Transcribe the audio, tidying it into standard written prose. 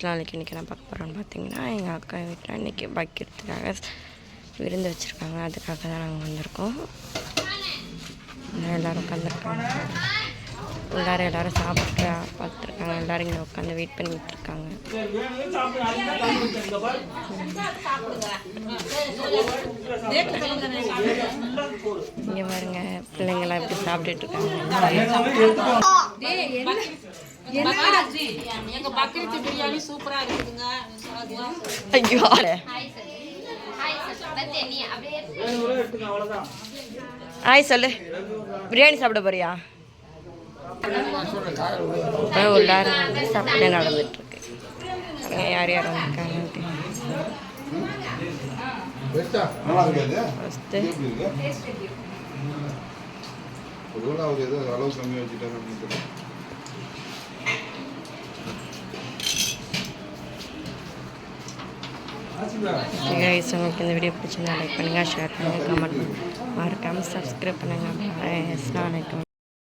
நாளைக்கு இன்றைக்கி நான் பார்க்க போகிறோன்னு பார்த்தீங்கன்னா எங்கள் அக்கா வீட்டில் இன்றைக்கி வைக்கிறதுக்காக விருந்து வச்சுருக்காங்க. அதுக்காக தான் நாங்கள் வந்திருக்கோம். எல்லோரும் உட்காந்துருக்காங்க. எல்லோரும் சாப்பிட்டு பார்த்துருக்காங்க. எல்லோரும் இங்கே உட்காந்து வெயிட் பண்ணிகிட்டு இருக்காங்க. இங்கே பாருங்க பிள்ளைங்களாம் எப்படி சாப்பிட்டுட்டு இருக்காங்க. ஐயோ ஆய் சொல்லு, பிரியாணி சாப்பிட போறியா? எல்லாரும் வந்து சாப்பிட்டு நடந்துட்டு இருக்கு. யார் யார் வந்திருக்காங்க? உங்களுக்கு இந்த வீடியோ பிடிச்சிருந்தா லைக் பண்ணுங்கள், ஷேர் பண்ணுங்கள், கமெண்ட் பண்ணுங்கள், மறக்காமல் சப்ஸ்கிரைப் பண்ணுங்கள்.